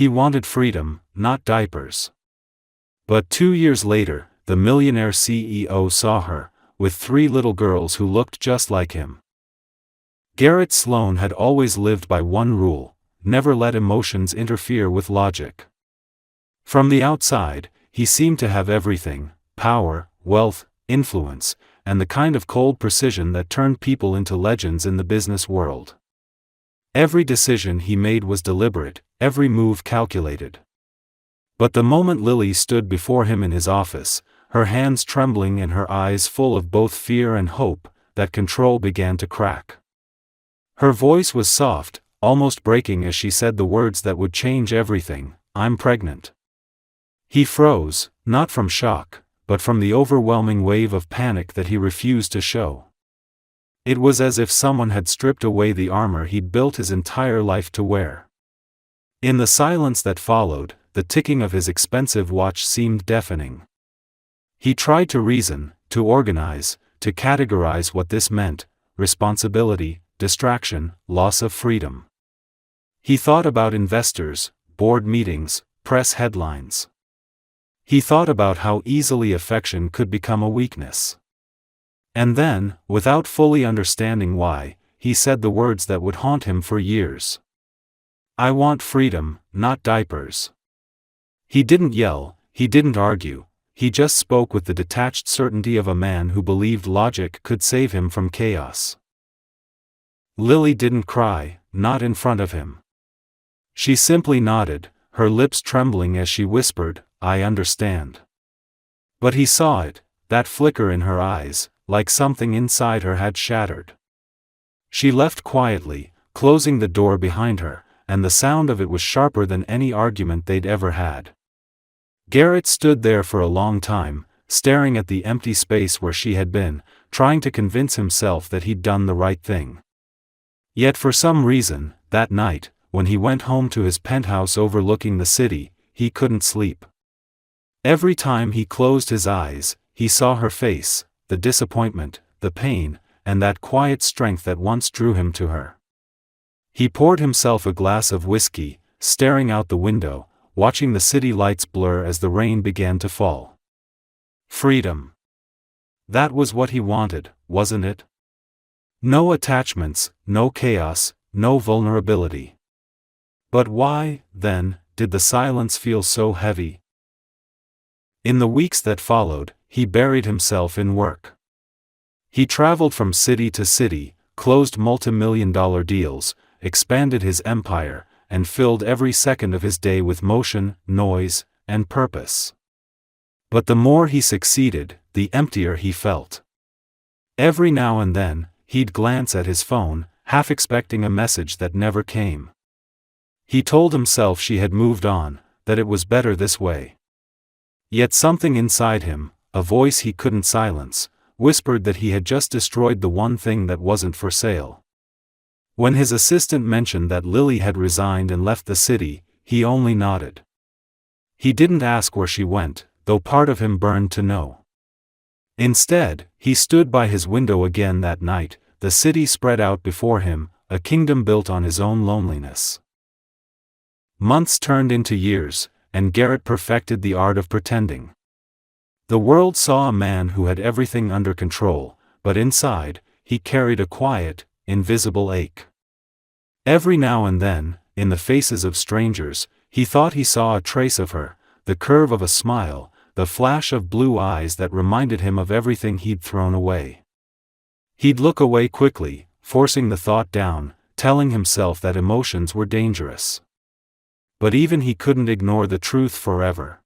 He wanted freedom, not diapers. But 2 years later, the Millionaire CEO saw her, with 3 little girls who looked just like him. Garrett Sloan had always lived by one rule: never let emotions interfere with logic. From the outside, he seemed to have everything: power, wealth, influence, and the kind of cold precision that turned people into legends in the business world. Every decision he made was deliberate, every move calculated. But the moment Lily stood before him in his office, her hands trembling and her eyes full of both fear and hope, that control began to crack. Her voice was soft, almost breaking as she said the words that would change everything: "I'm pregnant." He froze, not from shock, but from the overwhelming wave of panic that he refused to show. It was as if someone had stripped away the armor he'd built his entire life to wear. In the silence that followed, the ticking of his expensive watch seemed deafening. He tried to reason, to organize, to categorize what this meant: responsibility, distraction, loss of freedom. He thought about investors, board meetings, press headlines. He thought about how easily affection could become a weakness. And then, without fully understanding why, he said the words that would haunt him for years. "I want freedom, not diapers." He didn't yell, he didn't argue, he just spoke with the detached certainty of a man who believed logic could save him from chaos. Lily didn't cry, not in front of him. She simply nodded, her lips trembling as she whispered, "I understand." But he saw it, that flicker in her eyes, like something inside her had shattered. She left quietly, closing the door behind her, and the sound of it was sharper than any argument they'd ever had. Garrett stood there for a long time, staring at the empty space where she had been, trying to convince himself that he'd done the right thing. Yet for some reason, that night, when he went home to his penthouse overlooking the city, he couldn't sleep. Every time he closed his eyes, he saw her face, the disappointment, the pain, and that quiet strength that once drew him to her. He poured himself a glass of whiskey, staring out the window, watching the city lights blur as the rain began to fall. Freedom. That was what he wanted, wasn't it? No attachments, no chaos, no vulnerability. But why, then, did the silence feel so heavy? In the weeks that followed, he buried himself in work. He traveled from city to city, closed multi-million-dollar deals, expanded his empire, and filled every second of his day with motion, noise, and purpose. But the more he succeeded, the emptier he felt. Every now and then, he'd glance at his phone, half expecting a message that never came. He told himself she had moved on, that it was better this way. Yet something inside him, a voice he couldn't silence, whispered that he had just destroyed the one thing that wasn't for sale. When his assistant mentioned that Lily had resigned and left the city, he only nodded. He didn't ask where she went, though part of him burned to know. Instead, he stood by his window again that night, the city spread out before him, a kingdom built on his own loneliness. Months turned into years, and Garrett perfected the art of pretending. The world saw a man who had everything under control, but inside, he carried a quiet, invisible ache. Every now and then, in the faces of strangers, he thought he saw a trace of her, the curve of a smile, the flash of blue eyes that reminded him of everything he'd thrown away. He'd look away quickly, forcing the thought down, telling himself that emotions were dangerous. But even he couldn't ignore the truth forever.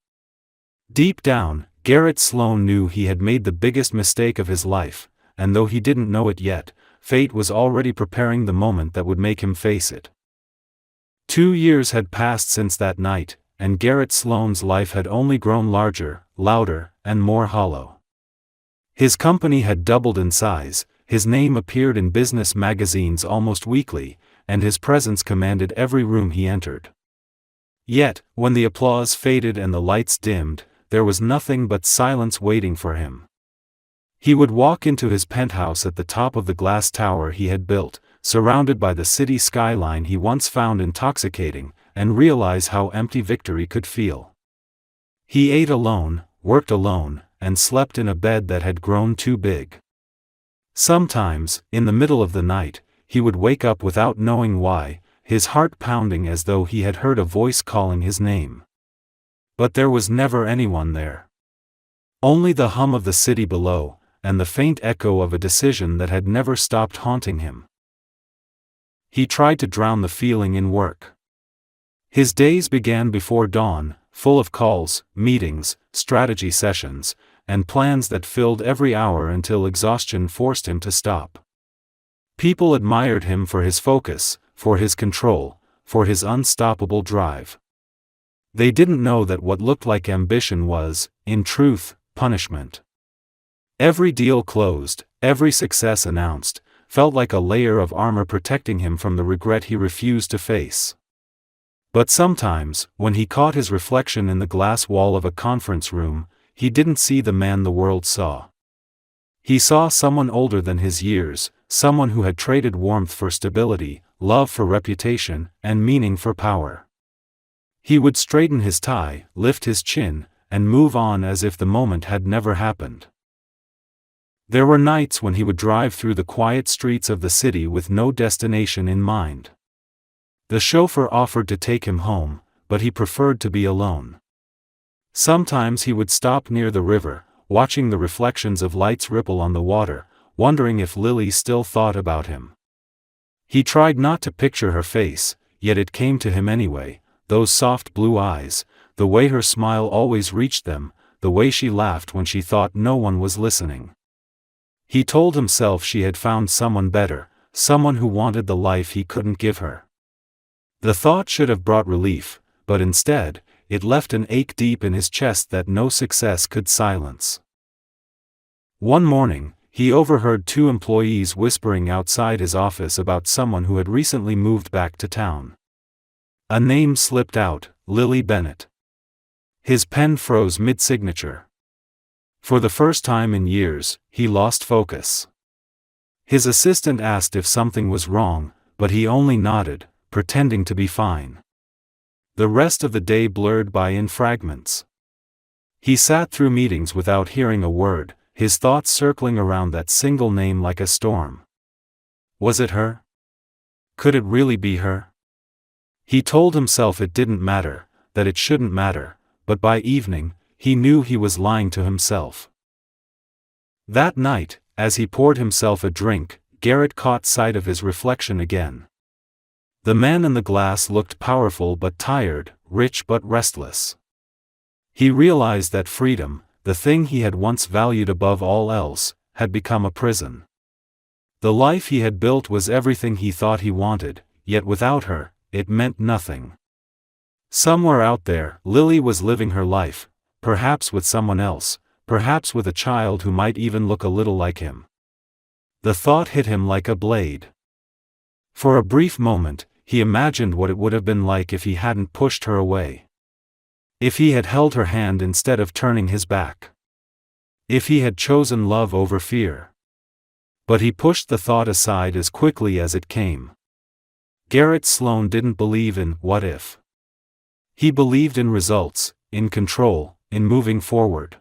Deep down, Garrett Sloan knew he had made the biggest mistake of his life, and though he didn't know it yet, fate was already preparing the moment that would make him face it. 2 years had passed since that night, and Garrett Sloan's life had only grown larger, louder, and more hollow. His company had doubled in size, his name appeared in business magazines almost weekly, and his presence commanded every room he entered. Yet, when the applause faded and the lights dimmed, there was nothing but silence waiting for him. He would walk into his penthouse at the top of the glass tower he had built, surrounded by the city skyline he once found intoxicating, and realize how empty victory could feel. He ate alone, worked alone, and slept in a bed that had grown too big. Sometimes, in the middle of the night, he would wake up without knowing why, his heart pounding as though he had heard a voice calling his name. But there was never anyone there. Only the hum of the city below, and the faint echo of a decision that had never stopped haunting him. He tried to drown the feeling in work. His days began before dawn, full of calls, meetings, strategy sessions, and plans that filled every hour until exhaustion forced him to stop. People admired him for his focus, for his control, for his unstoppable drive. They didn't know that what looked like ambition was, in truth, punishment. Every deal closed, every success announced, felt like a layer of armor protecting him from the regret he refused to face. But sometimes, when he caught his reflection in the glass wall of a conference room, he didn't see the man the world saw. He saw someone older than his years, someone who had traded warmth for stability, love for reputation, and meaning for power. He would straighten his tie, lift his chin, and move on as if the moment had never happened. There were nights when he would drive through the quiet streets of the city with no destination in mind. The chauffeur offered to take him home, but he preferred to be alone. Sometimes he would stop near the river, watching the reflections of lights ripple on the water, wondering if Lily still thought about him. He tried not to picture her face, yet it came to him anyway, those soft blue eyes, the way her smile always reached them, the way she laughed when she thought no one was listening. He told himself she had found someone better, someone who wanted the life he couldn't give her. The thought should have brought relief, but instead, it left an ache deep in his chest that no success could silence. One morning, he overheard two employees whispering outside his office about someone who had recently moved back to town. A name slipped out, Lily Bennett. His pen froze mid-signature. For the first time in years, he lost focus. His assistant asked if something was wrong, but he only nodded, pretending to be fine. The rest of the day blurred by in fragments. He sat through meetings without hearing a word, his thoughts circling around that single name like a storm. Was it her? Could it really be her? He told himself it didn't matter, that it shouldn't matter, but by evening, he knew he was lying to himself. That night, as he poured himself a drink, Garrett caught sight of his reflection again. The man in the glass looked powerful but tired, rich but restless. He realized that freedom, the thing he had once valued above all else, had become a prison. The life he had built was everything he thought he wanted, yet without her, it meant nothing. Somewhere out there, Lily was living her life, perhaps with someone else, perhaps with a child who might even look a little like him. The thought hit him like a blade. For a brief moment, he imagined what it would have been like if he hadn't pushed her away. If he had held her hand instead of turning his back. If he had chosen love over fear. But he pushed the thought aside as quickly as it came. Garrett Sloan didn't believe in what if. He believed in results, in control, in moving forward.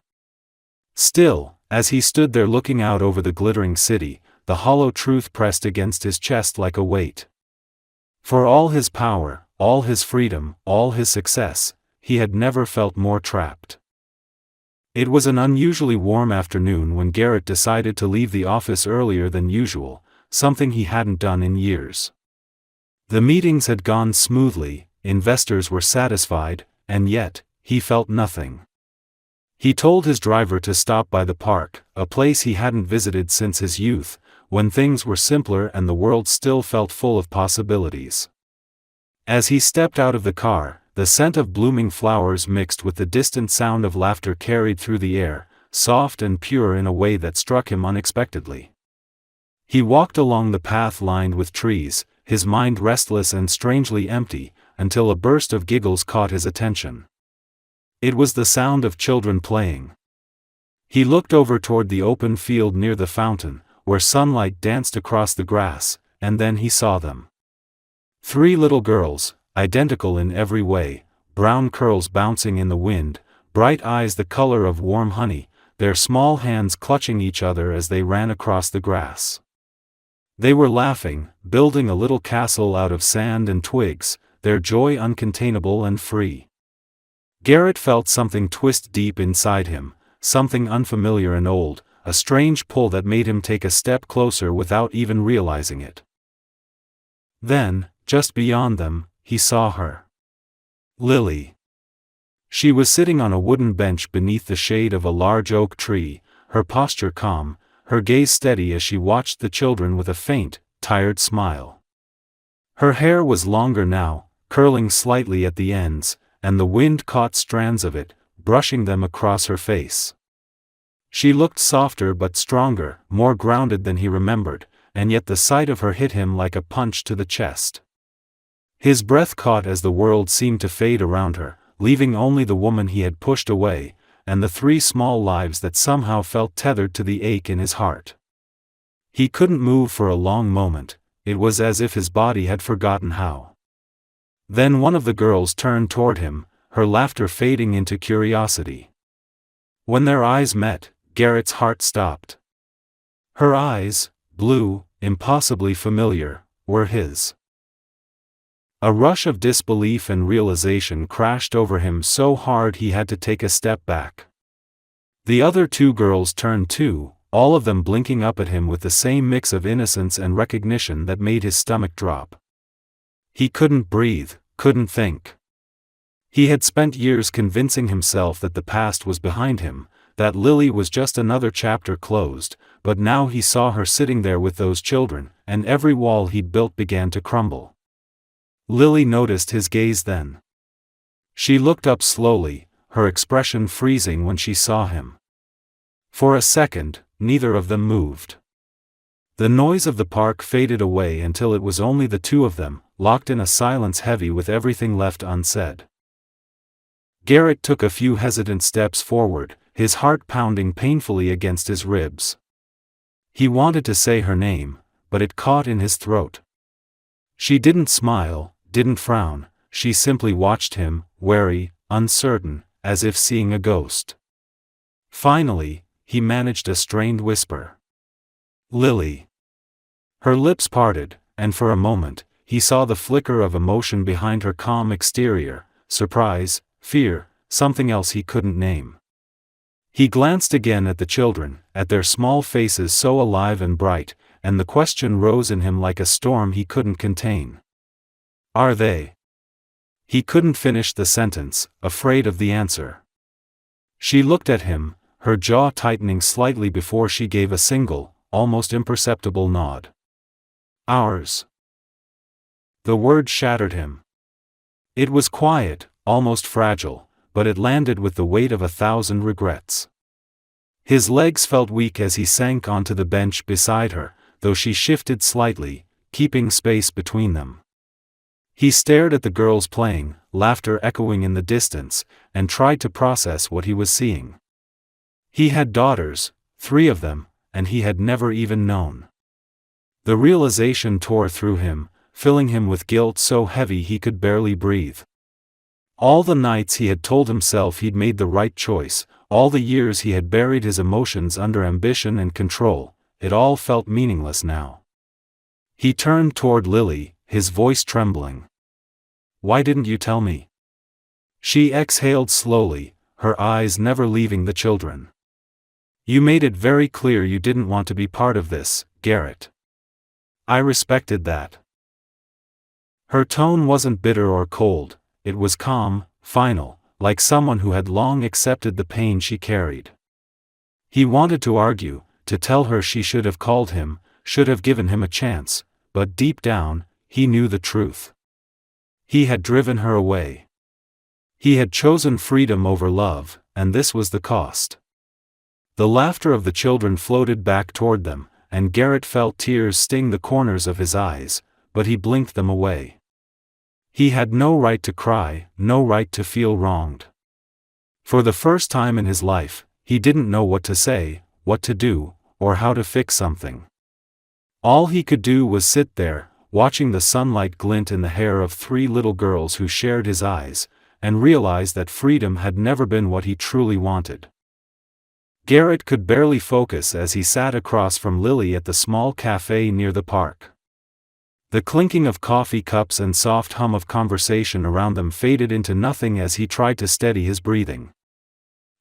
Still, as he stood there looking out over the glittering city, the hollow truth pressed against his chest like a weight. For all his power, all his freedom, all his success, he had never felt more trapped. It was an unusually warm afternoon when Garrett decided to leave the office earlier than usual, something he hadn't done in years. The meetings had gone smoothly, investors were satisfied, and yet, he felt nothing. He told his driver to stop by the park, a place he hadn't visited since his youth, when things were simpler and the world still felt full of possibilities. As he stepped out of the car, the scent of blooming flowers mixed with the distant sound of laughter carried through the air, soft and pure in a way that struck him unexpectedly. He walked along the path lined with trees, his mind restless and strangely empty, until a burst of giggles caught his attention. It was the sound of children playing. He looked over toward the open field near the fountain, where sunlight danced across the grass, and then he saw them. 3 little girls, identical in every way, brown curls bouncing in the wind, bright eyes the color of warm honey, their small hands clutching each other as they ran across the grass. They were laughing, building a little castle out of sand and twigs, their joy uncontainable and free. Garrett felt something twist deep inside him, something unfamiliar and old, a strange pull that made him take a step closer without even realizing it. Then, just beyond them, he saw her. Lily. She was sitting on a wooden bench beneath the shade of a large oak tree, her posture calm, her gaze steady as she watched the children with a faint, tired smile. Her hair was longer now, curling slightly at the ends, and the wind caught strands of it, brushing them across her face. She looked softer but stronger, more grounded than he remembered, and yet the sight of her hit him like a punch to the chest. His breath caught as the world seemed to fade around her, leaving only the woman he had pushed away, and the 3 small lives that somehow felt tethered to the ache in his heart. He couldn't move for a long moment, it was as if his body had forgotten how. Then one of the girls turned toward him, her laughter fading into curiosity. When their eyes met, Garrett's heart stopped. Her eyes, blue, impossibly familiar, were his. A rush of disbelief and realization crashed over him so hard he had to take a step back. The other 2 girls turned too, all of them blinking up at him with the same mix of innocence and recognition that made his stomach drop. He couldn't breathe, couldn't think. He had spent years convincing himself that the past was behind him, that Lily was just another chapter closed, but now he saw her sitting there with those children, and every wall he'd built began to crumble. Lily noticed his gaze then. She looked up slowly, her expression freezing when she saw him. For a second, neither of them moved. The noise of the park faded away until it was only the 2 of them, locked in a silence heavy with everything left unsaid. Garrett took a few hesitant steps forward, his heart pounding painfully against his ribs. He wanted to say her name, but it caught in his throat. She didn't smile, didn't frown, she simply watched him, wary, uncertain, as if seeing a ghost. Finally, he managed a strained whisper. Lily. Her lips parted, and for a moment, he saw the flicker of emotion behind her calm exterior, surprise, fear, something else he couldn't name. He glanced again at the children, at their small faces so alive and bright, and the question rose in him like a storm he couldn't contain. Are they? He couldn't finish the sentence, afraid of the answer. She looked at him, her jaw tightening slightly before she gave a single, almost imperceptible nod. Ours. The word shattered him. It was quiet, almost fragile, but it landed with the weight of 1,000 regrets. His legs felt weak as he sank onto the bench beside her, though she shifted slightly, keeping space between them. He stared at the girls playing, laughter echoing in the distance, and tried to process what he was seeing. He had daughters, 3 of them, and he had never even known. The realization tore through him, filling him with guilt so heavy he could barely breathe. All the nights he had told himself he'd made the right choice, all the years he had buried his emotions under ambition and control, it all felt meaningless now. He turned toward Lily, his voice trembling. Why didn't you tell me? She exhaled slowly, her eyes never leaving the children. You made it very clear you didn't want to be part of this, Garrett. I respected that. Her tone wasn't bitter or cold, it was calm, final, like someone who had long accepted the pain she carried. He wanted to argue, to tell her she should have called him, should have given him a chance, but deep down, he knew the truth. He had driven her away. He had chosen freedom over love, and this was the cost. The laughter of the children floated back toward them, and Garrett felt tears sting the corners of his eyes, but he blinked them away. He had no right to cry, no right to feel wronged. For the first time in his life, he didn't know what to say, what to do, or how to fix something. All he could do was sit there, watching the sunlight glint in the hair of 3 little girls who shared his eyes, and realized that freedom had never been what he truly wanted. Garrett could barely focus as he sat across from Lily at the small cafe near the park. The clinking of coffee cups and soft hum of conversation around them faded into nothing as he tried to steady his breathing.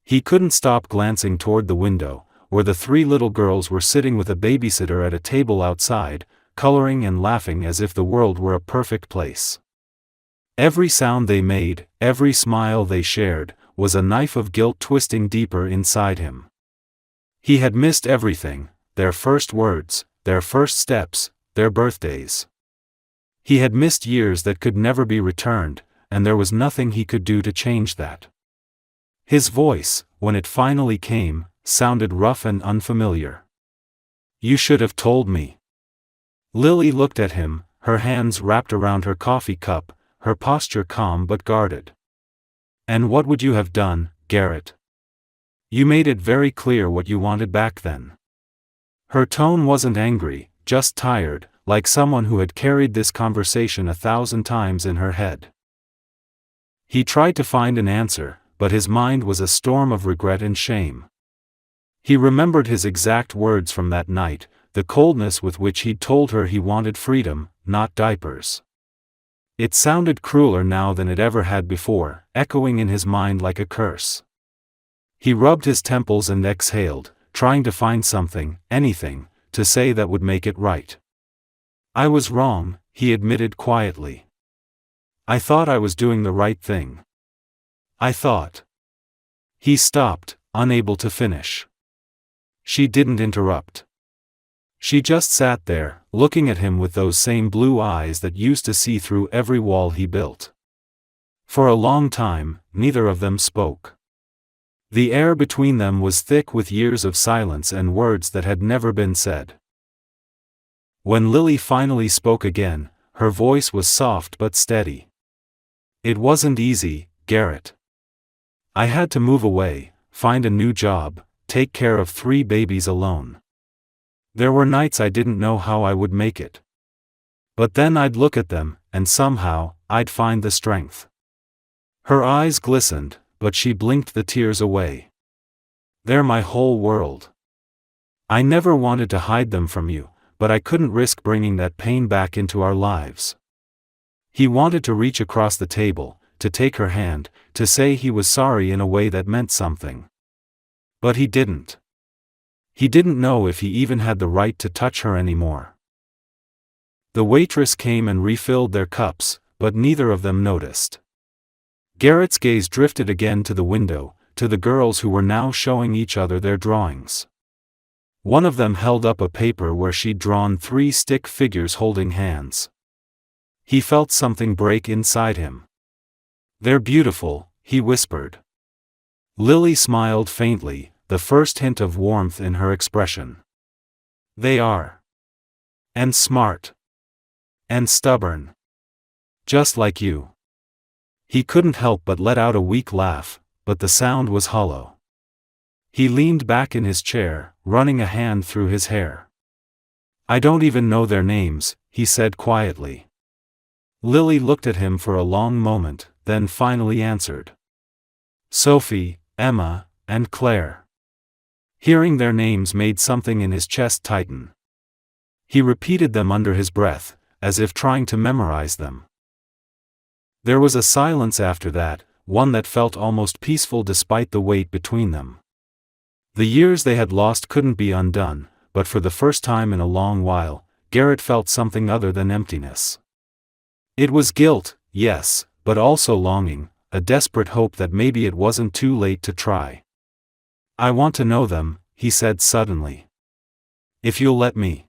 He couldn't stop glancing toward the window, where the 3 little girls were sitting with a babysitter at a table outside, coloring and laughing as if the world were a perfect place. Every sound they made, every smile they shared, was a knife of guilt twisting deeper inside him. He had missed everything: their first words, their first steps, their birthdays. He had missed years that could never be returned, and there was nothing he could do to change that. His voice, when it finally came, sounded rough and unfamiliar. "You should have told me." Lily looked at him, her hands wrapped around her coffee cup, her posture calm but guarded. "And what would you have done, Garrett? You made it very clear what you wanted back then." Her tone wasn't angry, just tired, like someone who had carried this conversation 1,000 times in her head. He tried to find an answer, but his mind was a storm of regret and shame. He remembered his exact words from that night, the coldness with which he'd told her he wanted freedom, not diapers. It sounded crueler now than it ever had before, echoing in his mind like a curse. He rubbed his temples and exhaled, trying to find something, anything, to say that would make it right. "I was wrong," he admitted quietly. "I thought I was doing the right thing. I thought." He stopped, unable to finish. She didn't interrupt. She just sat there, looking at him with those same blue eyes that used to see through every wall he built. For a long time, neither of them spoke. The air between them was thick with years of silence and words that had never been said. When Lily finally spoke again, her voice was soft but steady. "It wasn't easy, Garrett. I had to move away, find a new job, take care of 3 babies alone. There were nights I didn't know how I would make it. But then I'd look at them, and somehow, I'd find the strength." Her eyes glistened, but she blinked the tears away. "They're my whole world. I never wanted to hide them from you, but I couldn't risk bringing that pain back into our lives." He wanted to reach across the table, to take her hand, to say he was sorry in a way that meant something. But he didn't. He didn't know if he even had the right to touch her anymore. The waitress came and refilled their cups, but neither of them noticed. Garrett's gaze drifted again to the window, to the girls who were now showing each other their drawings. One of them held up a paper where she'd drawn 3 stick figures holding hands. He felt something break inside him. "They're beautiful," he whispered. Lily smiled faintly, the first hint of warmth in her expression. "They are. And smart. And stubborn. Just like you." He couldn't help but let out a weak laugh, but the sound was hollow. He leaned back in his chair, running a hand through his hair. "I don't even know their names," he said quietly. Lily looked at him for a long moment, then finally answered. "Sophie, Emma, and Claire." Hearing their names made something in his chest tighten. He repeated them under his breath, as if trying to memorize them. There was a silence after that, one that felt almost peaceful despite the weight between them. The years they had lost couldn't be undone, but for the first time in a long while, Garrett felt something other than emptiness. It was guilt, yes, but also longing, a desperate hope that maybe it wasn't too late to try. "I want to know them," he said suddenly. "If you'll let me.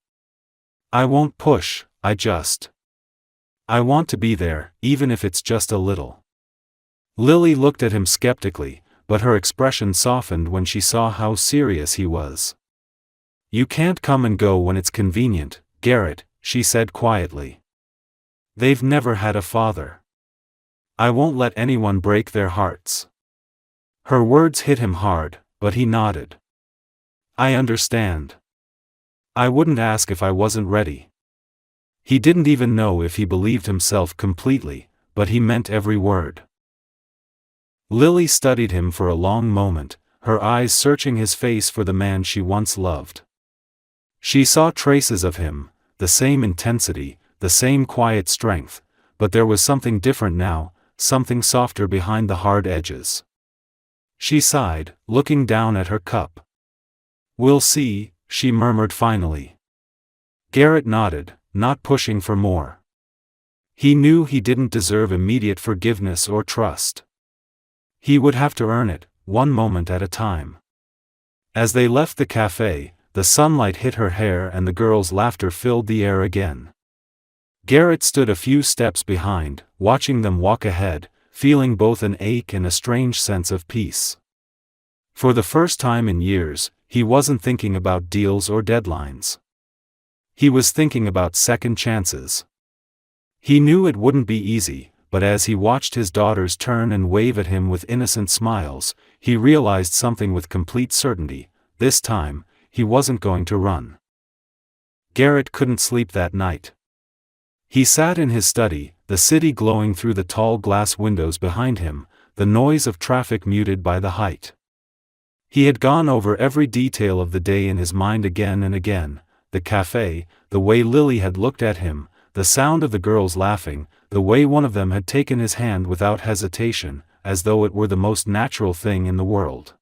I won't push, I want to be there, even if it's just a little." Lily looked at him skeptically, but her expression softened when she saw how serious he was. "You can't come and go when it's convenient, Garrett," she said quietly. "They've never had a father. I won't let anyone break their hearts." Her words hit him hard, but he nodded. "I understand. I wouldn't ask if I wasn't ready." He didn't even know if he believed himself completely, but he meant every word. Lily studied him for a long moment, her eyes searching his face for the man she once loved. She saw traces of him, the same intensity, the same quiet strength, but there was something different now, something softer behind the hard edges. She sighed, looking down at her cup. "We'll see," she murmured finally. Garrett nodded, not pushing for more. He knew he didn't deserve immediate forgiveness or trust. He would have to earn it, one moment at a time. As they left the cafe, the sunlight hit her hair and the girls' laughter filled the air again. Garrett stood a few steps behind, watching them walk ahead, feeling both an ache and a strange sense of peace. For the first time in years, he wasn't thinking about deals or deadlines. He was thinking about second chances. He knew it wouldn't be easy, but as he watched his daughters turn and wave at him with innocent smiles, he realized something with complete certainty: this time, he wasn't going to run. Garrett couldn't sleep that night. He sat in his study, the city glowing through the tall glass windows behind him, the noise of traffic muted by the height. He had gone over every detail of the day in his mind again and again: the cafe, the way Lily had looked at him, the sound of the girls laughing, the way one of them had taken his hand without hesitation, as though it were the most natural thing in the world.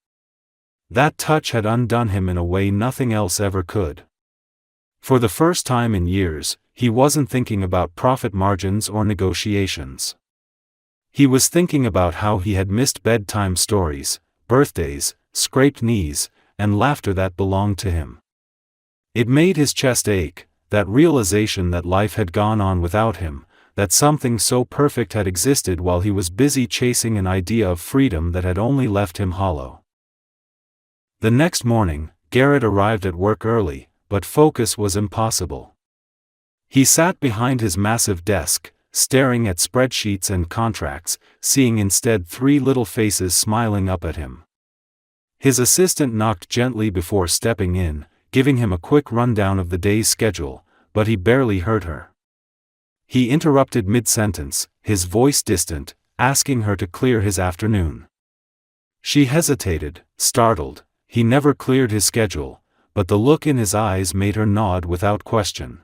That touch had undone him in a way nothing else ever could. For the first time in years, he wasn't thinking about profit margins or negotiations. He was thinking about how he had missed bedtime stories, birthdays, scraped knees, and laughter that belonged to him. It made his chest ache, that realization that life had gone on without him, that something so perfect had existed while he was busy chasing an idea of freedom that had only left him hollow. The next morning, Garrett arrived at work early, but focus was impossible. He sat behind his massive desk, staring at spreadsheets and contracts, seeing instead three little faces smiling up at him. His assistant knocked gently before stepping in, giving him a quick rundown of the day's schedule, but he barely heard her. He interrupted mid-sentence, his voice distant, asking her to clear his afternoon. She hesitated, startled. He never cleared his schedule, but the look in his eyes made her nod without question.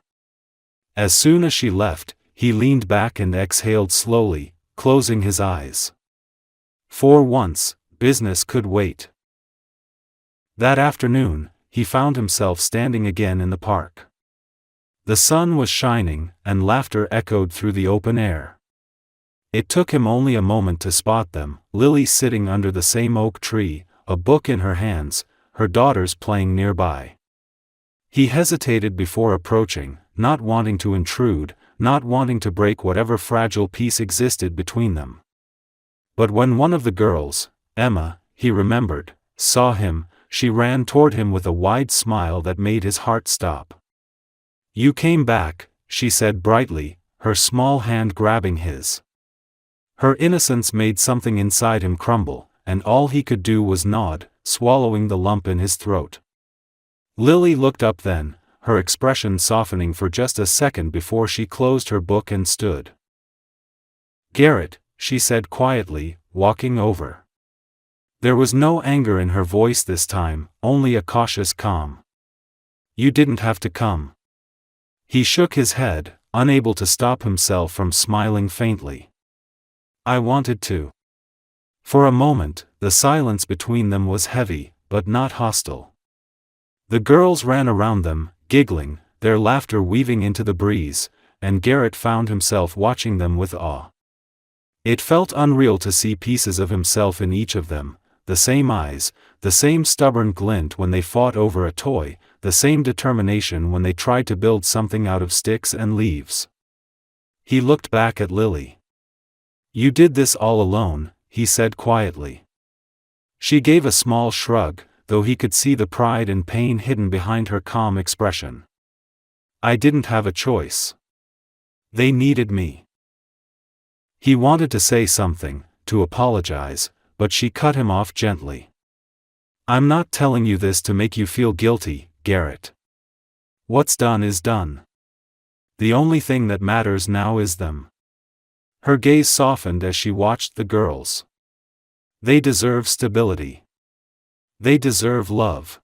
As soon as she left, he leaned back and exhaled slowly, closing his eyes. For once, business could wait. That afternoon, he found himself standing again in the park. The sun was shining, and laughter echoed through the open air. It took him only a moment to spot them: Lily sitting under the same oak tree, a book in her hands, her daughters playing nearby. He hesitated before approaching, not wanting to intrude, not wanting to break whatever fragile peace existed between them. But when one of the girls, Emma, he remembered, saw him, she ran toward him with a wide smile that made his heart stop. "You came back," she said brightly, her small hand grabbing his. Her innocence made something inside him crumble, and all he could do was nod, swallowing the lump in his throat. Lily looked up then, her expression softening for just a second before she closed her book and stood. "Garrett," she said quietly, walking over. There was no anger in her voice this time, only a cautious calm. "You didn't have to come." He shook his head, unable to stop himself from smiling faintly. "I wanted to." For a moment, the silence between them was heavy, but not hostile. The girls ran around them, giggling, their laughter weaving into the breeze, and Garrett found himself watching them with awe. It felt unreal to see pieces of himself in each of them: the same eyes, the same stubborn glint when they fought over a toy, the same determination when they tried to build something out of sticks and leaves. He looked back at Lily. "You did this all alone," he said quietly. She gave a small shrug, though he could see the pride and pain hidden behind her calm expression. "I didn't have a choice. They needed me." He wanted to say something, to apologize, but she cut him off gently. "I'm not telling you this to make you feel guilty, Garrett. What's done is done. The only thing that matters now is them. Her gaze softened as she watched the girls. They deserve stability. They deserve love.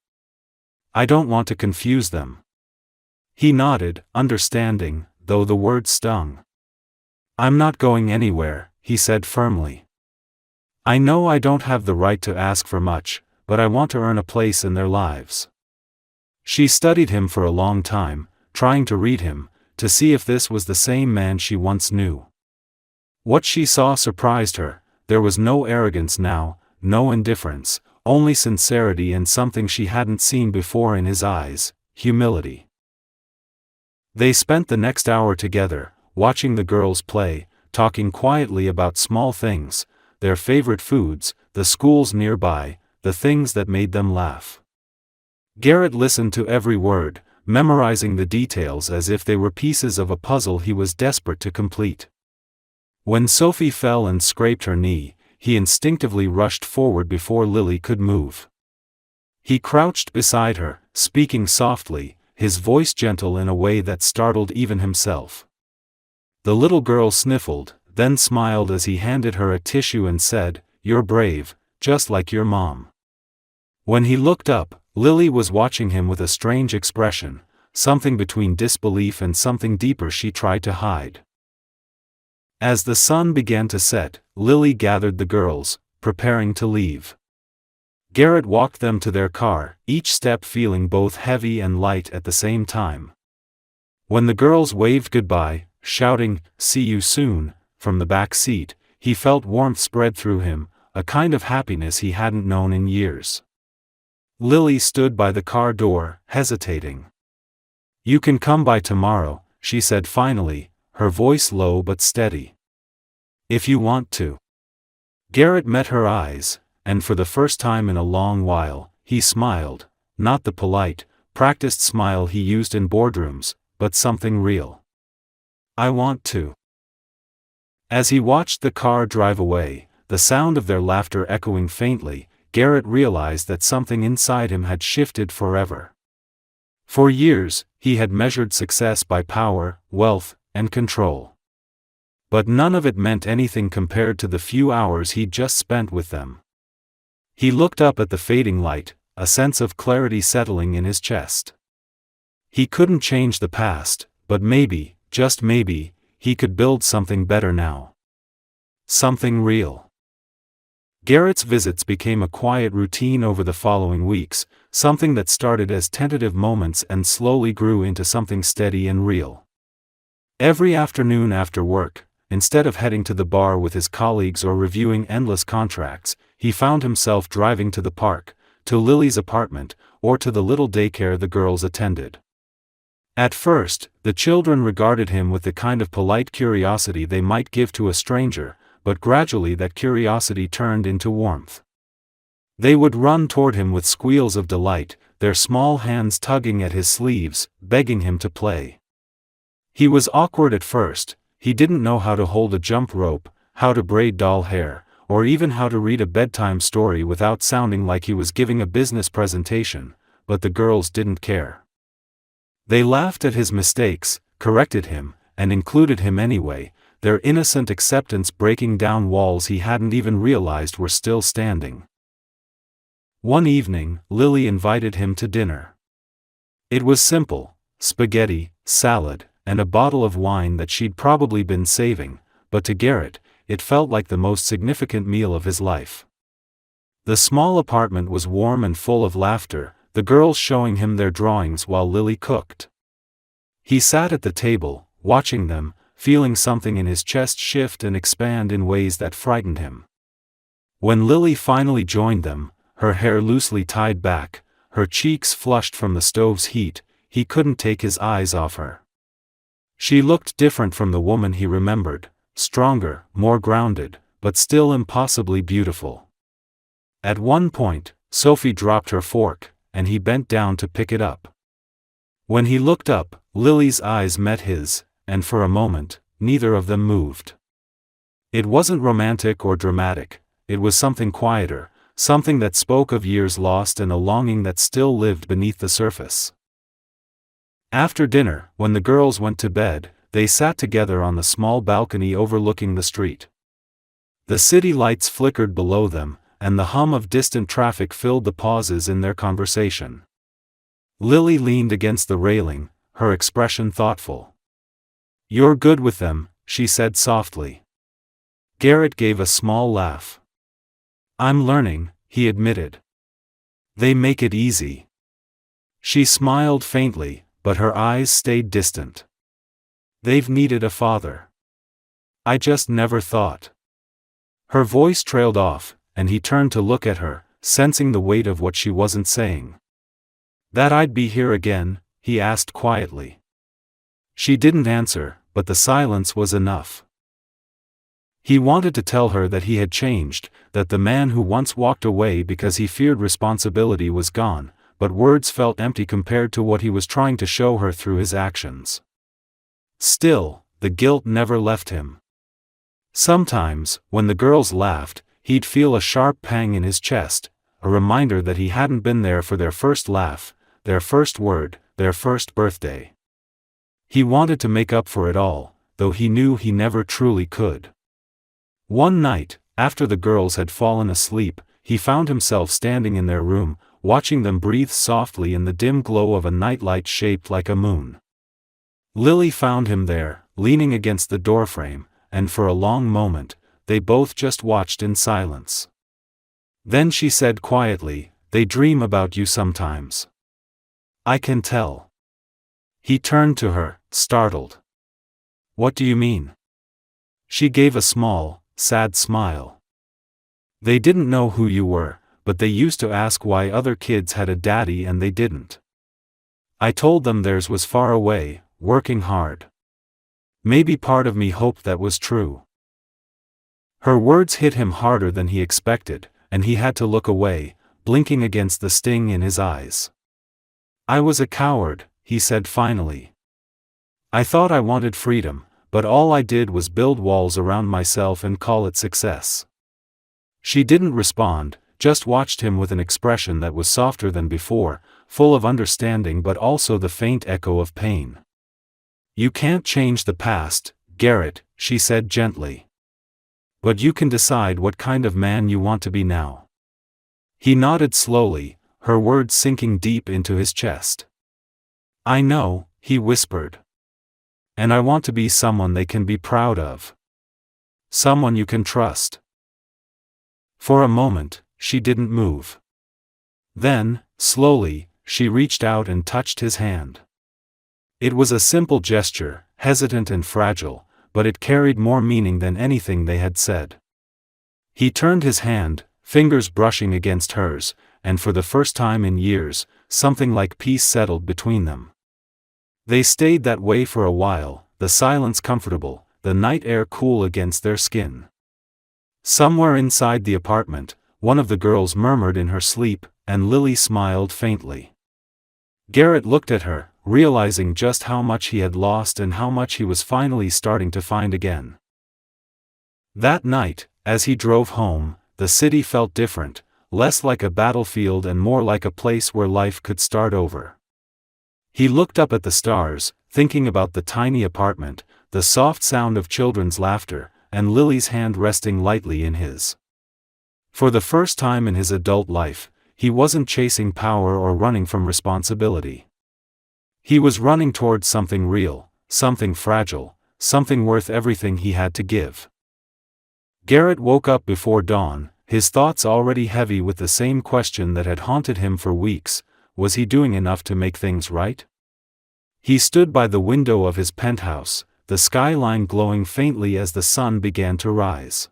I don't want to confuse them. He nodded, understanding, though the words stung. I'm not going anywhere, he said firmly. I know I don't have the right to ask for much, but I want to earn a place in their lives. She studied him for a long time, trying to read him, to see if this was the same man she once knew. What she saw surprised her. There was no arrogance now, no indifference, only sincerity and something she hadn't seen before in his eyes, humility. They spent the next hour together, watching the girls play, talking quietly about small things, their favorite foods, the schools nearby, the things that made them laugh. Garrett listened to every word, memorizing the details as if they were pieces of a puzzle he was desperate to complete. When Sophie fell and scraped her knee, he instinctively rushed forward before Lily could move. He crouched beside her, speaking softly, his voice gentle in a way that startled even himself. The little girl sniffled, then smiled as he handed her a tissue and said, "You're brave, just like your mom." When he looked up, Lily was watching him with a strange expression, something between disbelief and something deeper she tried to hide. As the sun began to set, Lily gathered the girls, preparing to leave. Garrett walked them to their car, each step feeling both heavy and light at the same time. When the girls waved goodbye, shouting, "See you soon," from the back seat, he felt warmth spread through him, a kind of happiness he hadn't known in years. Lily stood by the car door, hesitating. "You can come by tomorrow," she said finally, her voice low but steady. "If you want to." Garrett met her eyes, and for the first time in a long while, he smiled, not the polite, practiced smile he used in boardrooms, but something real. "I want to." As he watched the car drive away, the sound of their laughter echoing faintly, Garrett realized that something inside him had shifted forever. For years, he had measured success by power, wealth, and control. But none of it meant anything compared to the few hours he'd just spent with them. He looked up at the fading light, a sense of clarity settling in his chest. He couldn't change the past, but maybe, just maybe, he could build something better now. Something real. Garrett's visits became a quiet routine over the following weeks, something that started as tentative moments and slowly grew into something steady and real. Every afternoon after work, instead of heading to the bar with his colleagues or reviewing endless contracts, he found himself driving to the park, to Lily's apartment, or to the little daycare the girls attended. At first, the children regarded him with the kind of polite curiosity they might give to a stranger, but gradually that curiosity turned into warmth. They would run toward him with squeals of delight, their small hands tugging at his sleeves, begging him to play. He was awkward at first. He didn't know how to hold a jump rope, how to braid doll hair, or even how to read a bedtime story without sounding like he was giving a business presentation, but the girls didn't care. They laughed at his mistakes, corrected him, and included him anyway, their innocent acceptance breaking down walls he hadn't even realized were still standing. One evening, Lily invited him to dinner. It was simple: spaghetti, salad, and a bottle of wine that she'd probably been saving, but to Garrett, it felt like the most significant meal of his life. The small apartment was warm and full of laughter, the girls showing him their drawings while Lily cooked. He sat at the table, watching them, feeling something in his chest shift and expand in ways that frightened him. When Lily finally joined them, her hair loosely tied back, her cheeks flushed from the stove's heat, he couldn't take his eyes off her. She looked different from the woman he remembered, stronger, more grounded, but still impossibly beautiful. At one point, Sophie dropped her fork, and he bent down to pick it up. When he looked up, Lily's eyes met his, and for a moment, neither of them moved. It wasn't romantic or dramatic, it was something quieter, something that spoke of years lost and a longing that still lived beneath the surface. After dinner, when the girls went to bed, they sat together on the small balcony overlooking the street. The city lights flickered below them, and the hum of distant traffic filled the pauses in their conversation. Lily leaned against the railing, her expression thoughtful. "You're good with them," she said softly. Garrett gave a small laugh. "I'm learning," he admitted. "They make it easy." She smiled faintly, but her eyes stayed distant. "They've needed a father. I just never thought." Her voice trailed off, and he turned to look at her, sensing the weight of what she wasn't saying. "That I'd be here again?" he asked quietly. She didn't answer, but the silence was enough. He wanted to tell her that he had changed, that the man who once walked away because he feared responsibility was gone, but words felt empty compared to what he was trying to show her through his actions. Still, the guilt never left him. Sometimes, when the girls laughed, he'd feel a sharp pang in his chest, a reminder that he hadn't been there for their first laugh, their first word, their first birthday. He wanted to make up for it all, though he knew he never truly could. One night, after the girls had fallen asleep, he found himself standing in their room, watching them breathe softly in the dim glow of a nightlight shaped like a moon. Lily found him there, leaning against the doorframe, and for a long moment, they both just watched in silence. Then she said quietly, "They dream about you sometimes." "I can tell." He turned to her, startled. "What do you mean?" She gave a small, sad smile. "They didn't know who you were, but they used to ask why other kids had a daddy and they didn't. I told them theirs was far away, working hard. Maybe part of me hoped that was true." Her words hit him harder than he expected, and he had to look away, blinking against the sting in his eyes. "I was a coward," he said finally. "I thought I wanted freedom, but all I did was build walls around myself and call it success." She didn't respond, just watched him with an expression that was softer than before, full of understanding but also the faint echo of pain. "You can't change the past, Garrett," she said gently. "But you can decide what kind of man you want to be now." He nodded slowly, her words sinking deep into his chest. "I know," he whispered. "And I want to be someone they can be proud of. Someone you can trust." For a moment, she didn't move. Then, slowly, she reached out and touched his hand. It was a simple gesture, hesitant and fragile, but it carried more meaning than anything they had said. He turned his hand, fingers brushing against hers, and for the first time in years, something like peace settled between them. They stayed that way for a while, the silence comfortable, the night air cool against their skin. Somewhere inside the apartment, one of the girls murmured in her sleep, and Lily smiled faintly. Garrett looked at her, realizing just how much he had lost and how much he was finally starting to find again. That night, as he drove home, the city felt different, less like a battlefield and more like a place where life could start over. He looked up at the stars, thinking about the tiny apartment, the soft sound of children's laughter, and Lily's hand resting lightly in his. For the first time in his adult life, he wasn't chasing power or running from responsibility. He was running towards something real, something fragile, something worth everything he had to give. Garrett woke up before dawn, his thoughts already heavy with the same question that had haunted him for weeks: was he doing enough to make things right? He stood by the window of his penthouse, the skyline glowing faintly as the sun began to rise.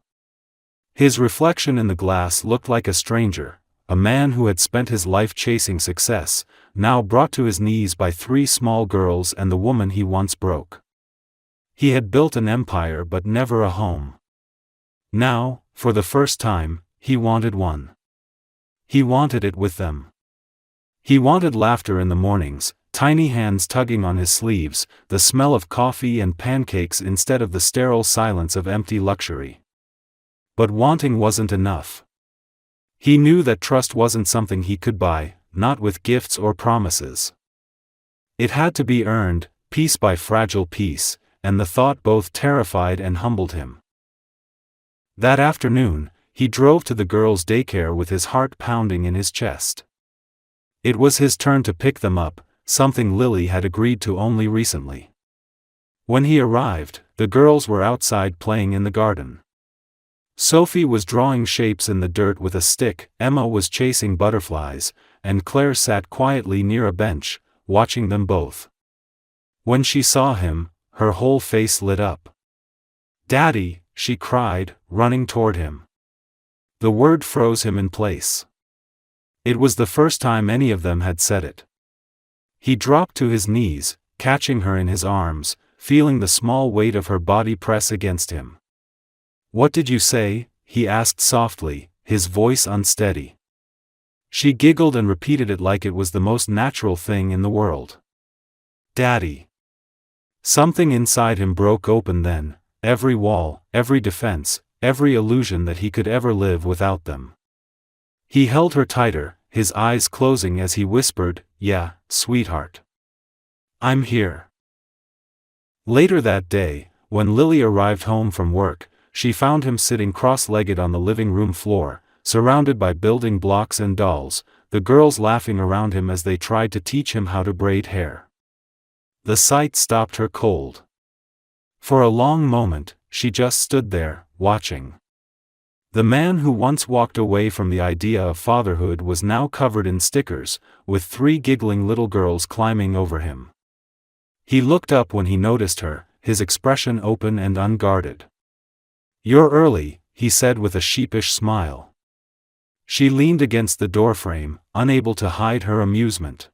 His reflection in the glass looked like a stranger, a man who had spent his life chasing success, now brought to his knees by 3 small girls and the woman he once broke. He had built an empire but never a home. Now, for the first time, he wanted one. He wanted it with them. He wanted laughter in the mornings, tiny hands tugging on his sleeves, the smell of coffee and pancakes instead of the sterile silence of empty luxury. But wanting wasn't enough. He knew that trust wasn't something he could buy, not with gifts or promises. It had to be earned, piece by fragile piece, and the thought both terrified and humbled him. That afternoon, he drove to the girls' daycare with his heart pounding in his chest. It was his turn to pick them up, something Lily had agreed to only recently. When he arrived, the girls were outside playing in the garden. Sophie was drawing shapes in the dirt with a stick, Emma was chasing butterflies, and Claire sat quietly near a bench, watching them both. When she saw him, her whole face lit up. "Daddy," she cried, running toward him. The word froze him in place. It was the first time any of them had said it. He dropped to his knees, catching her in his arms, feeling the small weight of her body press against him. "What did you say?" he asked softly, his voice unsteady. She giggled and repeated it like it was the most natural thing in the world. "Daddy." Something inside him broke open then, every wall, every defense, every illusion that he could ever live without them. He held her tighter, his eyes closing as he whispered, "Yeah, sweetheart. I'm here." Later that day, when Lily arrived home from work, she found him sitting cross-legged on the living room floor, surrounded by building blocks and dolls, the girls laughing around him as they tried to teach him how to braid hair. The sight stopped her cold. For a long moment, she just stood there, watching. The man who once walked away from the idea of fatherhood was now covered in stickers, with 3 giggling little girls climbing over him. He looked up when he noticed her, his expression open and unguarded. "You're early," he said with a sheepish smile. She leaned against the doorframe, unable to hide her amusement.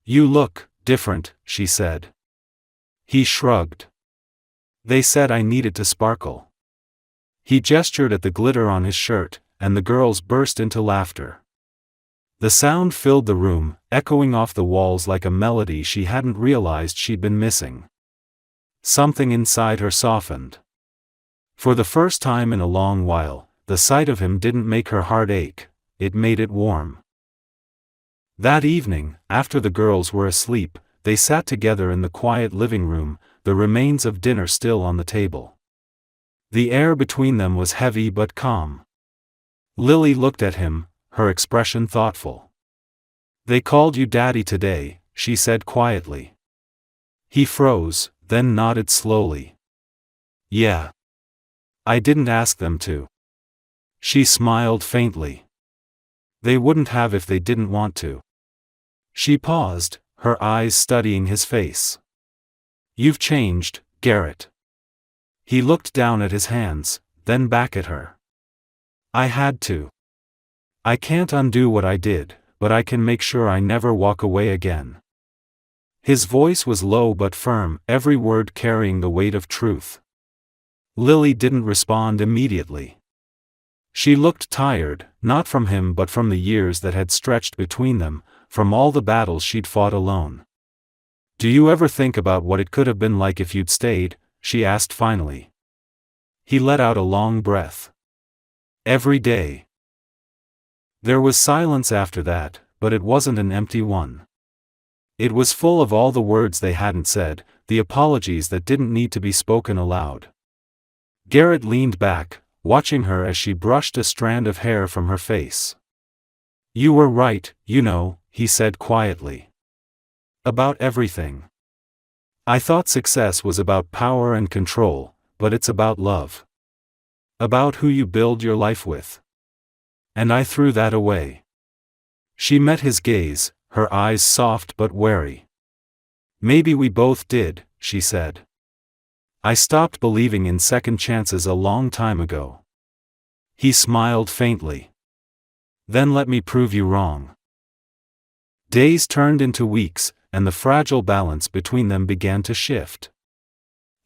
"You look different," she said. He shrugged. "They said I needed to sparkle." He gestured at the glitter on his shirt, and the girls burst into laughter. The sound filled the room, echoing off the walls like a melody she hadn't realized she'd been missing. Something inside her softened. For the first time in a long while, the sight of him didn't make her heart ache, it made it warm. That evening, after the girls were asleep, they sat together in the quiet living room, the remains of dinner still on the table. The air between them was heavy but calm. Lily looked at him, her expression thoughtful. "They called you Daddy today," she said quietly. He froze, then nodded slowly. "Yeah. I didn't ask them to." She smiled faintly. "They wouldn't have if they didn't want to." She paused, her eyes studying his face. "You've changed, Garrett." He looked down at his hands, then back at her. "I had to. I can't undo what I did, but I can make sure I never walk away again." His voice was low but firm, every word carrying the weight of truth. Lily didn't respond immediately. She looked tired, not from him but from the years that had stretched between them, from all the battles she'd fought alone. "Do you ever think about what it could have been like if you'd stayed?" she asked finally. He let out a long breath. "Every day." There was silence after that, but it wasn't an empty one. It was full of all the words they hadn't said, the apologies that didn't need to be spoken aloud. Garrett leaned back, watching her as she brushed a strand of hair from her face. "You were right, you know," he said quietly. "About everything. I thought success was about power and control, but it's about love. About who you build your life with. And I threw that away." She met his gaze, her eyes soft but wary. "Maybe we both did," she said. "I stopped believing in second chances a long time ago." He smiled faintly. "Then let me prove you wrong." Days turned into weeks, and the fragile balance between them began to shift.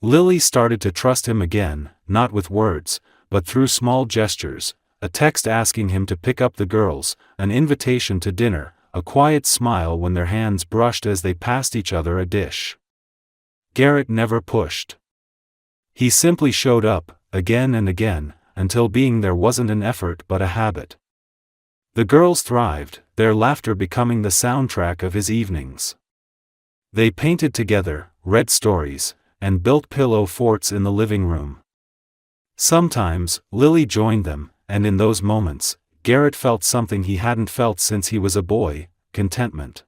Lily started to trust him again, not with words, but through small gestures, a text asking him to pick up the girls, an invitation to dinner, a quiet smile when their hands brushed as they passed each other a dish. Garrett never pushed. He simply showed up, again and again, until being there wasn't an effort but a habit. The girls thrived, their laughter becoming the soundtrack of his evenings. They painted together, read stories, and built pillow forts in the living room. Sometimes, Lily joined them, and in those moments, Garrett felt something he hadn't felt since he was a boy: contentment.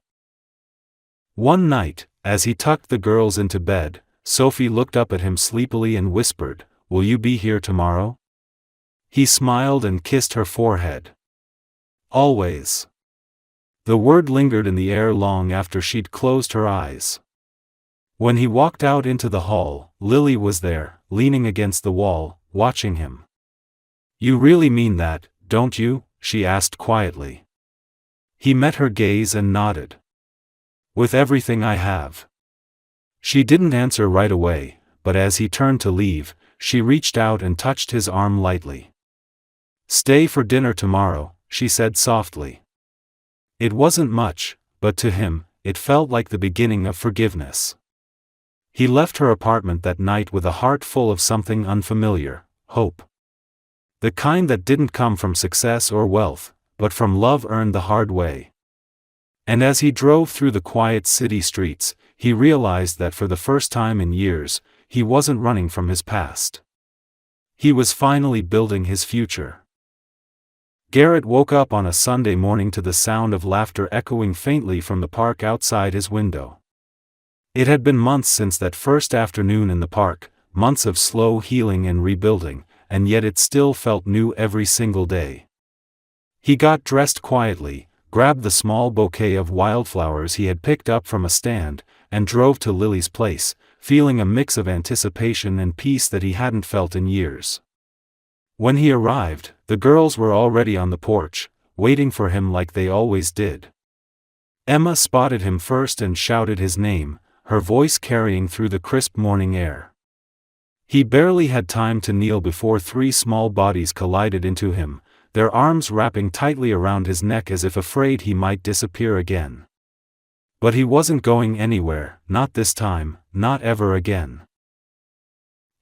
One night, as he tucked the girls into bed, Sophie looked up at him sleepily and whispered, "Will you be here tomorrow?" He smiled and kissed her forehead. "Always." The word lingered in the air long after she'd closed her eyes. When he walked out into the hall, Lily was there, leaning against the wall, watching him. "You really mean that, don't you?" she asked quietly. He met her gaze and nodded. "With everything I have." She didn't answer right away, but as he turned to leave, she reached out and touched his arm lightly. "Stay for dinner tomorrow," she said softly. It wasn't much, but to him, it felt like the beginning of forgiveness. He left her apartment that night with a heart full of something unfamiliar: hope. The kind that didn't come from success or wealth, but from love earned the hard way. And as he drove through the quiet city streets, he realized that for the first time in years, he wasn't running from his past. He was finally building his future. Garrett woke up on a Sunday morning to the sound of laughter echoing faintly from the park outside his window. It had been months since that first afternoon in the park, months of slow healing and rebuilding, and yet it still felt new every single day. He got dressed quietly, grabbed the small bouquet of wildflowers he had picked up from a stand, and drove to Lily's place, feeling a mix of anticipation and peace that he hadn't felt in years. When he arrived, the girls were already on the porch, waiting for him like they always did. Emma spotted him first and shouted his name, her voice carrying through the crisp morning air. He barely had time to kneel before three small bodies collided into him, their arms wrapping tightly around his neck as if afraid he might disappear again. But he wasn't going anywhere, not this time, not ever again.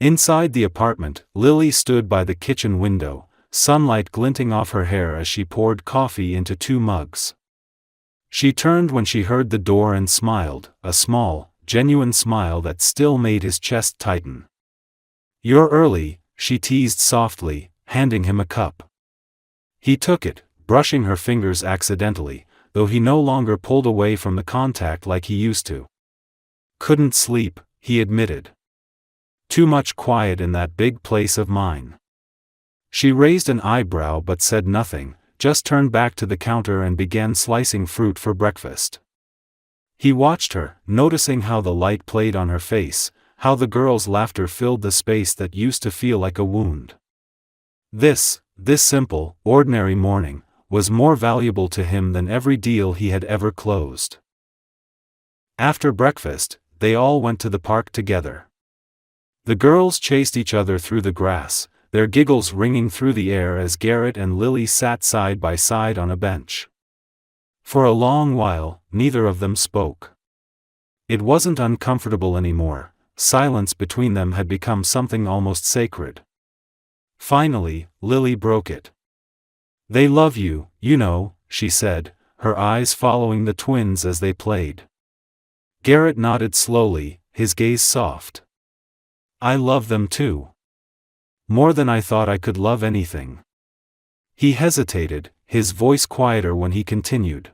Inside the apartment, Lily stood by the kitchen window, sunlight glinting off her hair as she poured coffee into 2 mugs. She turned when she heard the door and smiled, a small, genuine smile that still made his chest tighten. "You're early," she teased softly, handing him a cup. He took it, brushing her fingers accidentally, though he no longer pulled away from the contact like he used to. "Couldn't sleep," he admitted. "Too much quiet in that big place of mine." She raised an eyebrow but said nothing, just turned back to the counter and began slicing fruit for breakfast. He watched her, noticing how the light played on her face, how the girls' laughter filled the space that used to feel like a wound. This simple, ordinary morning, was more valuable to him than every deal he had ever closed. After breakfast, they all went to the park together. The girls chased each other through the grass, their giggles ringing through the air as Garrett and Lily sat side by side on a bench. For a long while, neither of them spoke. It wasn't uncomfortable anymore, silence between them had become something almost sacred. Finally, Lily broke it. "They love you, you know," she said, her eyes following the twins as they played. Garrett nodded slowly, his gaze soft. "I love them too. More than I thought I could love anything." He hesitated, his voice quieter when he continued.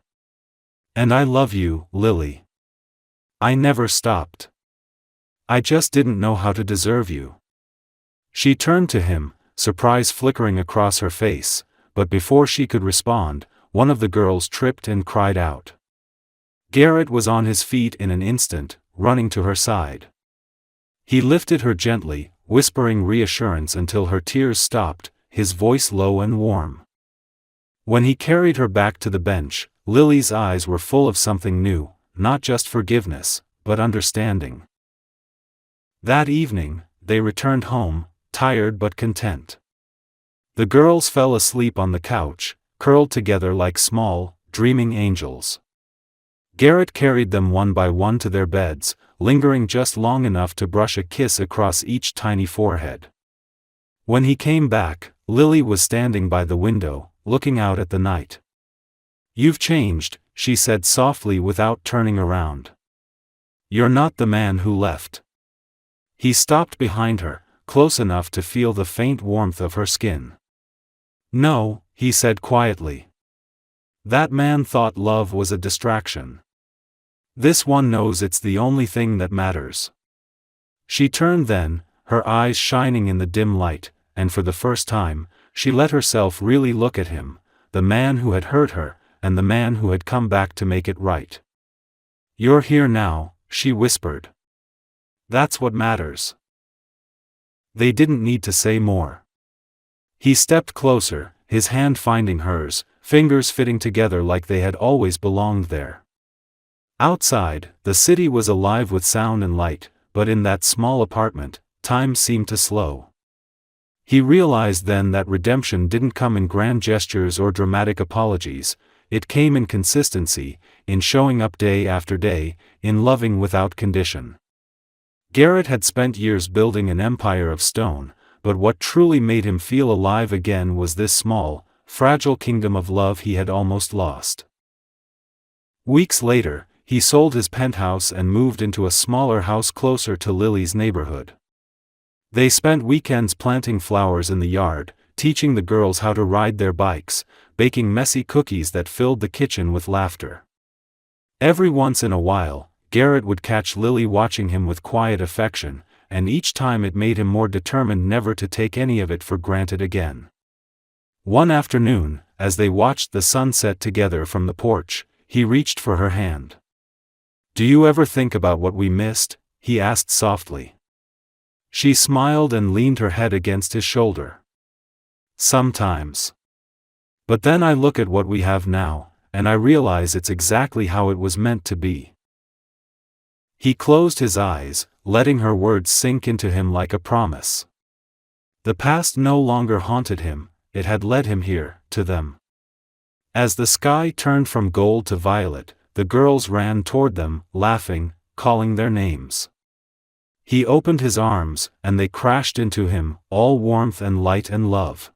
"And I love you, Lily. I never stopped. I just didn't know how to deserve you." She turned to him, surprise flickering across her face, but before she could respond, one of the girls tripped and cried out. Garrett was on his feet in an instant, running to her side. He lifted her gently, whispering reassurance until her tears stopped, his voice low and warm. When he carried her back to the bench, Lily's eyes were full of something new, not just forgiveness, but understanding. That evening, they returned home, tired but content. The girls fell asleep on the couch, curled together like small, dreaming angels. Garrett carried them one by one to their beds, lingering just long enough to brush a kiss across each tiny forehead. When he came back, Lily was standing by the window, looking out at the night. "You've changed," she said softly without turning around. "You're not the man who left." He stopped behind her, close enough to feel the faint warmth of her skin. "No," he said quietly. "That man thought love was a distraction. This one knows it's the only thing that matters." She turned then, her eyes shining in the dim light, and for the first time, she let herself really look at him, the man who had hurt her, and the man who had come back to make it right. "You're here now," she whispered. "That's what matters." They didn't need to say more. He stepped closer, his hand finding hers, fingers fitting together like they had always belonged there. Outside, the city was alive with sound and light, but in that small apartment, time seemed to slow. He realized then that redemption didn't come in grand gestures or dramatic apologies, it came in consistency, in showing up day after day, in loving without condition. Garrett had spent years building an empire of stone, but what truly made him feel alive again was this small, fragile kingdom of love he had almost lost. Weeks later, he sold his penthouse and moved into a smaller house closer to Lily's neighborhood. They spent weekends planting flowers in the yard, teaching the girls how to ride their bikes, baking messy cookies that filled the kitchen with laughter. Every once in a while, Garrett would catch Lily watching him with quiet affection, and each time it made him more determined never to take any of it for granted again. One afternoon, as they watched the sun set together from the porch, he reached for her hand. "Do you ever think about what we missed?" he asked softly. She smiled and leaned her head against his shoulder. "Sometimes. But then I look at what we have now, and I realize it's exactly how it was meant to be." He closed his eyes, letting her words sink into him like a promise. The past no longer haunted him, it had led him here, to them. As the sky turned from gold to violet, the girls ran toward them, laughing, calling their names. He opened his arms, and they crashed into him, all warmth and light and love.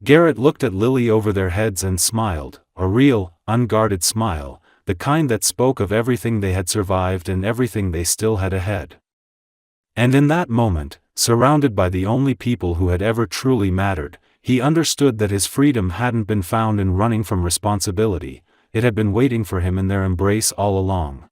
Garrett looked at Lily over their heads and smiled, a real, unguarded smile, the kind that spoke of everything they had survived and everything they still had ahead. And in that moment, surrounded by the only people who had ever truly mattered, he understood that his freedom hadn't been found in running from responsibility, it had been waiting for him in their embrace all along.